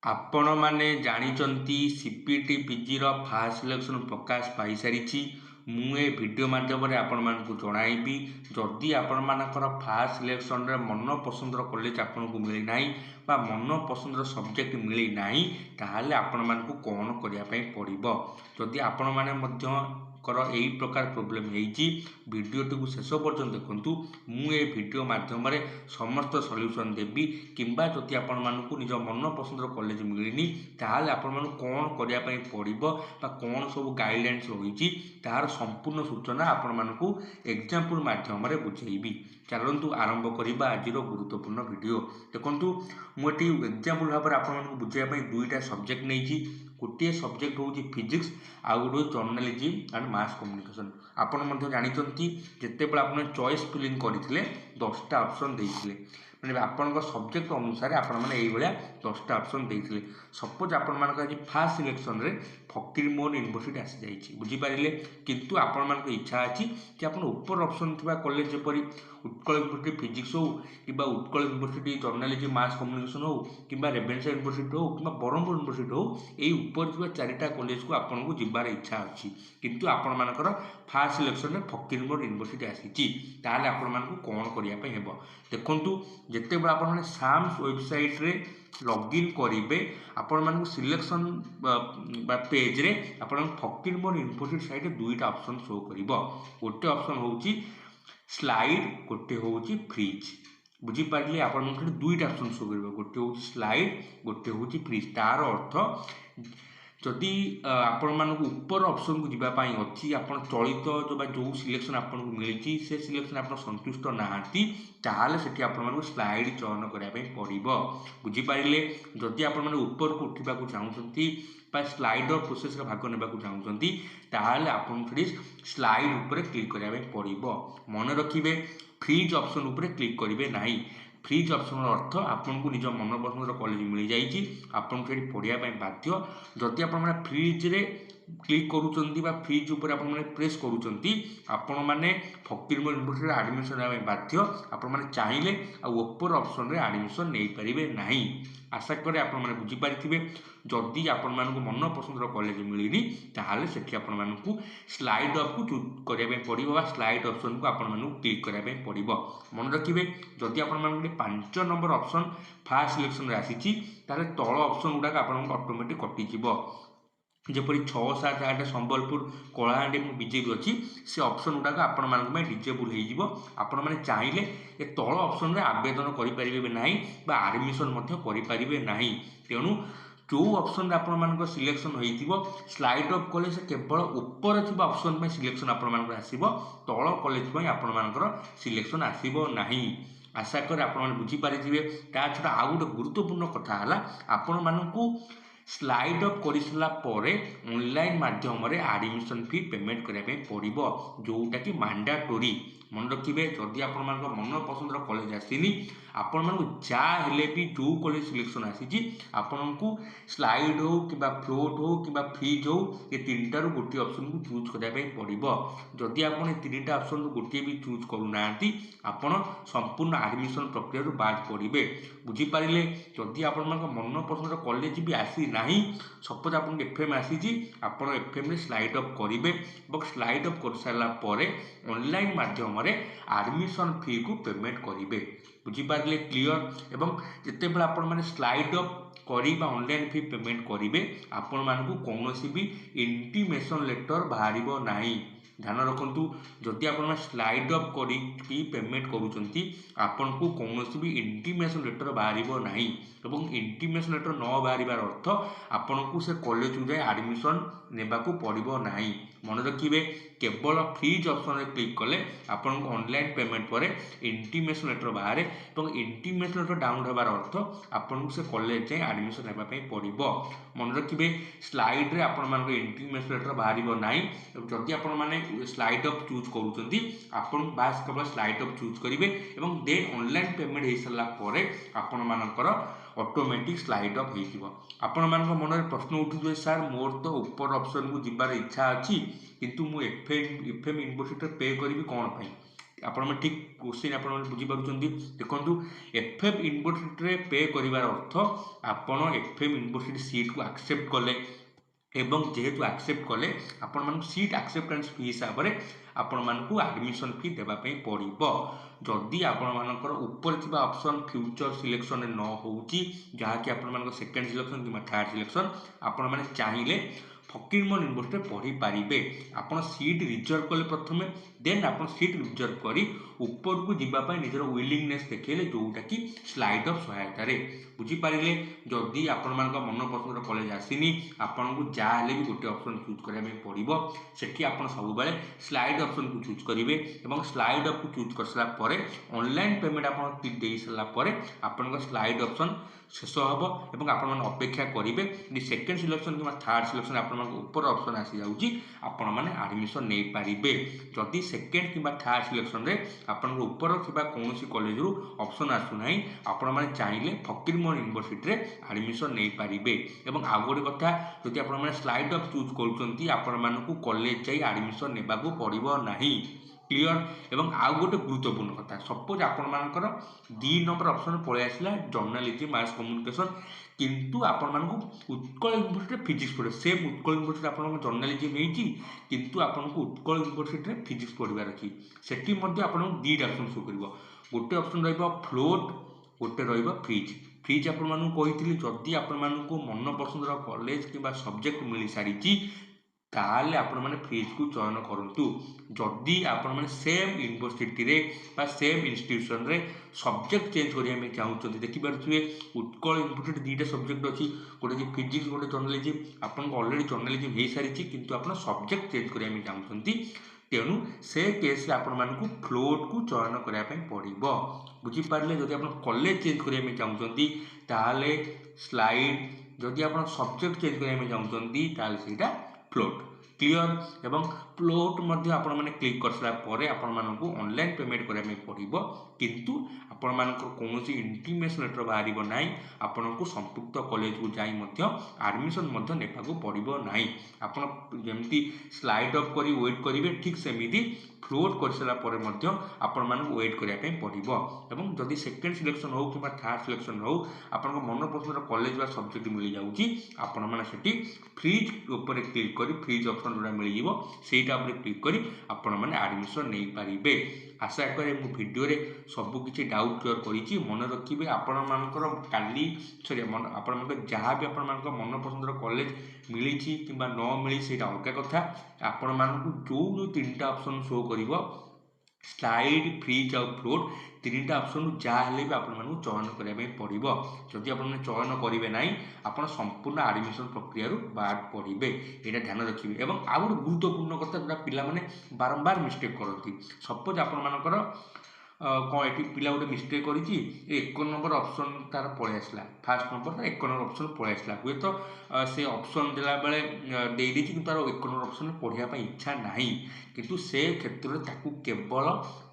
आपण मैंने जानते सीपीटी पीजी फास्ट सिलेक्शन प्रकाश पाई सारी मु ए वीडियो माध्यम आपण मानक जनइबी जदि आपण मानकर फास्ट सिलेक्शन रे मन पसंदर कॉलेज आपन को मिली नाही बा मन पसंदर सब्जेक्ट मिली नाही ताहाले आपण मानक कौन करिया पई पड़िबो। जदि आपण माने मध्य कर यही प्रकार प्रोब्लेम वीडियोटी को शेष पर्यंत देखु मु ए वीडियो माध्यम समस्त सल्यूशन देवी किंबा जदि आपण मानक निज मन पसंदर कॉलेज मिलनी ताहाले आपण मानक कौन करिया पई पड़िबो बा कौन सब गाइडलाइंस रही तार संपूर्ण सूचना आपण मानक एग्जाम्पल माध्यम बुझेबी। चलतु आरंभ करवा आज गुरुत्वपूर्ण वीडियो देखु मुझे एग्जाम्पल भाव में आपको बुझाई दुईटा सब्जेक्ट नहीं गोटे सब्जेक्ट हूँ फिजिक्स आउ गोटे जर्नालीजम एंड मास कम्युनिकेशन। आपड़ जानते जितेबाला आप चॉइस फिलिंग करते 10टा ऑप्शन देते मैंने आपण सब्जेक्ट अनुसार आपने 10टा ऑप्शन देते। सपोज आपण आज फास्ट सिलेक्शन रे फकीरमोहन यूनिवर्सिटी आसी जाइए बुझीपारे किंतु आपण मान इच्छा अच्छी कि आप ऊपर ऑप्शन थी कॉलेज जपरी उत्कल यूनिवर्सिटी फिजिक्स हो कि उत्कल यूनिवर्सिटी जर्नालीजम मास कम्युनिकेशन हो कि रेभेन्सा यूनिवर्सिटी हो कि ब्रह्मपुर यूनिवर्सिटी हो यही ऊपर थी 4टा कॉलेज को आपन को जीवार इच्छा अच्छी किंतु आपण मानकर फास्ट सिलेक्शन में फकीरमोहन यूनिवर्सिटी आसी ताले आपण मान कौन करने हेब देखु जिते आप साम्स वेबसाइट रे लॉगिन करेंगे आपण मानक सिलेक्शन पेज रे आपण फकीरमोहन यूनिवर्सिटी साइड दुईटा ऑप्शन शो कर गोटे ऑप्शन होची स्लाइड गोटे होची फ्रीज बुझीपारे आपण दुईटा ऑप्शन शो कर गोटे होची स्लाइड गोटे होची फ्रीज तार अर्थ जदि आपण मानक ऊपर ऑप्शन को जीवाई अच्छी आप चलित जो सिलेक्शन आपको मिली से सिलेक्शन आप संतुष्ट नहांती ताहले सेठी आपण मानक स्लाइड चयन करने पड़ो बुझीपारे जदि आपण ऊपर को उठा चाहूँगी स्लाइडर प्रोसेस भाग ने चाहूँगी ताहले आपन स्लाइड उपर क्लिक करने पड़ो। मन रखिए फ्रीज ऑप्शन उपर क्लिक करेंगे ना फ्रीज ऑप्शन अर्थ आपन को निज मन पसंद कॉलेज मिल जाइए आपन को पढ़ाई बाध्य जदि आप फ्रीज रे क्लिक करूँ फ्रीज उपर आप प्रेस करूँ मैंने फकीरमोहन यूनिवर्सिटी आडमिशन होगा बाध्य आपण चाहिए आपर ऑप्शन रे आडमिशन नहीं पारे ना। आशा करें आप बुझीपारे जदि आपण मानक मन पसंद कॉलेज मिलनी ताहले सेठी आपण मानक स्लाइड अप को चूज करने पड़ो स्लाइड ऑप्शन को आपण मानक क्लिक करने पड़ो। मन रखिए जदि आपण मानक 5 नंबर ऑप्शन फास्ट सिलेक्शन आसी तल ऑप्शन गुड़ाक आप ऑटोमेटिक कटिଯିव जपरी 6, 7, 8 संबलपुर कलाहांडी बीजेपी अच्छी से ऑप्शन गुड़ाक आपण मानक डिजेबल हो चाहिए ए तल ऑप्शन रे आवेदन करें ना आडमिशन करें ना तेणु जो ऑप्शन आपण मानक सिलेक्शन हो स्लाइड अप कले से केवल ऊपर थी ऑप्शन में सिलेक्शन आपण मानक आसीबो तल कॉलेज में आपण मानकर सिलेक्शन आसीबो नाही। आशा कर आपण बुझीपारे ता छड़ा आउ गोटे गुरुत्वपूर्ण कथा है आपण मानक स्लाइड अप कर सारा ऑनलाइन माध्यम आडमिशन फी पेमेंट करने पड़ो जोटा कि मैंडेटोरी। मन रखिए जदि आप मन पसंद कॉलेज आसनी आपण मानक जहाँ भी जो कॉलेज सिलेक्शन आसी आपन को स्लाइड हो कि फ्लोट हो कि फ्रीज हो ये 3टारू गोटे ऑप्शन को चूज करने पड़ो जदि आप 3टा ऑप्शन गोटे भी चूज करूना आपण संपूर्ण आडमिशन प्रक्रिया बाद पड़े बुझीपारे जदि आप मन पसंद कॉलेज भी आसी ना सपोज आप एफएम आसी आप एफएम स्लाइड अप करेंगे स्लाइड अप कर सारापर ऑनलाइन माध्यम आडमिशन फी को पेमेंट करेंगे बुझीपारे क्लीयर एवं जिते बड़े आप स्लाइड अप कर ऑनलाइन फी पेमेंट करेंगे आपण मानक कौन भी इंटीमेशन लेटर बाहर ना। ध्यान रखु जदि आप स्लाइड अप कर पेमेंट करुँच आपन को कौन भी इंटीमेशन लेटर बाहर ना इंटीमेशन लेटर न बाहर अर्थ आपन को से कॉलेज को जाए आडमिशन नेबा को पड़ो ना। मन रखिए केवल फ्रीज ऑप्शन क्लिक कले आपन को ऑनलाइन पेमेंट पर इंटीमेशन लेटर बाहर और इंटीमेशन लेटर डाउनलोड होबार अर्थ आपन को से कॉलेज जाए आडमिशन नेबापी पड़ो। मन रखिए स्लाइड रे आपण मानक इंटीमेशन लेटर बाहर ना जदि आपण माने स्लाइड अप चूज करुँच बास केवल स्लाइड अप चूज करेंगे और देन ऑनलाइन पेमेंट हो सारापर आपण मानकर ऑटोमेटिक स्लाइड अप हो आपण मानक मन में प्रश्न उठुए सार मोर तो ऊपर ऑप्शन को जीवार इच्छा अच्छी किंतु मु एफएम यूनिवर्सिटी पे करी कौन पाई आपण ठीक क्वेश्चन आपण बुझीपार देखो एफएम यूनिवर्सिटी पे करार अर्थ आपण एफएम यूनिवर्सिटी सीट को एक्सेप्ट कले एवं जेहेतु एक्सेप्ट कले आपण मानक सीट एक्सेप्टेंस फी हिसाब से आपण मानक एडमिशन फी देवाई पड़ो जदि आपण मानकर ऊपर थिबा ऑप्शन फ्यूचर सिलेक्शन न होउची जहाँकि आपण मानक सेकेंड सिलेक्शन कि थर्ड सिलेक्शन आपण माने चाहिए फकीरमोहन यूनिवर्सिटी पढ़ी पारे आपड़ सीट रिजर्व कले प्रथम देन आप सीट रिजर्व कर ऊपर को जीवाई निजर विलिंगनेस देखले जोटा कि स्लाइड ऑफ सहायता बुझीपारे जदि आपण मन पसंद कॉलेज आसीनी आपन को जहाँ भी गोटे ऑप्शन चूज करने पड़ो सेठी आप सब स्लाइड ऑप्शन को चूज करेंगे और स्लाइड ऑफ को चूज कर सारापर ऑनलाइन पेमेंट आप दे सारापर आपन स्लाइड ऑप्शन शेष हम और आपण अपेक्षा करेंगे सेकेंड सिलेक्शन कि थर्ड सिलेक्शन आपण ऊपर ऑप्शन आसी जाऊँगी आपण मैंने एडमिशन नहीं पारे जदि सेकेंड कि थर्ड सिलेक्शन रे आपण ऊपर थिबा कौन कॉलेज रु ऑप्शन आसुना आपण मैंने चाहिए फकीरमोहन यूनिवर्सिटी एडमिशन नहीं पारे और आउ गोटे कथा जदि आप स्लाइड ऑफ चूज कर कॉलेज जाई एडमिशन नेबा को पड़ो नहीं क्लियर एवं आउ गोटे गुरुत्वपूर्ण कथा सपोज आपर दी नंबर ऑप्शन पलि आसला जर्नालीजम मास कम्युनिकेशन किंतु आपण मानक उत्कल यूनिवर्सिटी फिजिक्स पढ़े सेम उत्कल यूनिवर्सिटी आप जर्नालीजम होती किंतु आपको उत्कल यूनिवर्सिटी फिजिक्स पढ़ार अच्छी सेठी आपको दीटा ऑप्शन शो कर गोटे ऑप्शन फ्लोट गोटे फ्रिज फ्रिज आपको जदि आपण मन पसंद कॉलेज कि सब्जेक्ट मिल सारी ताले आपण मैंने फ्रिज को चयन करूँ जदि आपण मैंने सेम यूनिवर्सिटी रे सेम इंस्टीट्यूशन रे सब्जेक्ट चेंज करने चाहते देखिपे उत्कल यूनिवर्सिटी दुईटा सब्जेक्ट अच्छी गोटे फिजिक्स गोटे जर्नालीजम आपको ऑलरेडी जर्नालीजम हो सारी किंतु आप सब्जेक्ट चेंज करने चाहते तेणु से केस आपण मानक फ्लोट को चयन करने पड़ो बुझीपारे जदि आप कॉलेज चेंज करने चाहते ताले स्लाइड जदि आप सब्जेक्ट चेंज करने चाहते ताले फ्लोट क्लियर एवं फ्लोट आपण मैंने क्लिक कर सारापर आपण ऑनलाइन पेमेंट करने पड़ो किंतु आपण मानक कौन इंटीमेशन लेटर बाहर ना आपण को संपुक्त कॉलेज को जाई एडमिशन नेबा को पड़ो ना आपमती स्लाइड अप कर वेट करेंगे ठीक सेमती फ्लोट कर सारापर आपण मानक वेट करने पड़ो और जदि सेकेंड सिलेक्शन हो कि थर्ड सिलेक्शन हो आप मन पसंद कॉलेज सब्जेक्ट मिल जाऊँगी आपण मैंने फ्रिज उपर क्लिक कर फ्रिज ऑप्शन जोड़ा मिल जाटा क्लिक कर आपण मैंने एडमिशन नहीं पारे आशा करे मो वीडियो रे सबकि डाउट क्लियर करी मन रखिए आपण मानकर काली सॉरी आपण जहाँ भी आपण मन पसंद कॉलेज मिली कि न मिली से अलग कथा आपण मानक जो तीनटा ऑप्शन शो कर स्लाइड फ्रिज आउ फ्लोट तीनटा ऑप्शन जहाँ भी आपको चयन करने पड़ो जदि आप चयन करेंगे ना आप संपूर्ण एडमिशन प्रक्रिया बाद पड़े यहाँ ध्यान रखिए और आउ गोटे गुरुत्वपूर्ण कथा जोटा पिला बारंबार मिस्टेक करती सपोज आपर कौन ये पिला गोटे मिस्टेक कर एक नंबर ऑप्शन तार पलि आसला फास्ट नंबर तार एक नंबर ऑप्शन पलि आसला हुए तो से ऑप्शन देला बेले दे देछि कि तार एक नंबर ऑप्शन पढ़ाई इच्छा नहीं किंतु से क्षेत्र में ताकू केवल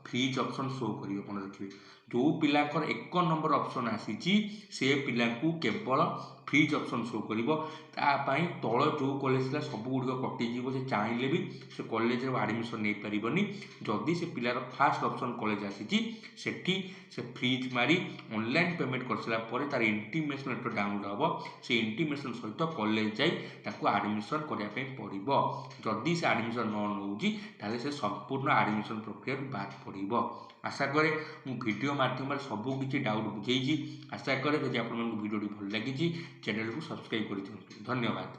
फ्रिज ऑप्शन शो करियो अपन देखिए जो पिलाकर एक नंबर ऑप्शन आसी से पिला को केवल फ्रिज ऑप्शन शो करिवो तल जो कॉलेज था सब गुड़ कटिज से चाहिए भी से कॉलेज एडमिशन नहीं पारबनी जदि से पिलार फास्ट ऑप्शन कॉलेज आसी से फ्रिज मारी ऑनलाइन पेमेंट कर सारापर तार इंटीमेशन लेटर डाउनलोड हम से इंटीमेशन सहित कॉलेज जाई एडमिशन करने पड़ो जदि से एडमिशन न नौजी से संपूर्ण एडमिशन प्रक्रिया बाद पड़ो आशा करे मु वीडियो माध्यम सबकि डाउट बुझे आशा करे जब आप भिडियो भल लगी चैनल को सब्सक्राइब कर दिखाँ धन्यवाद।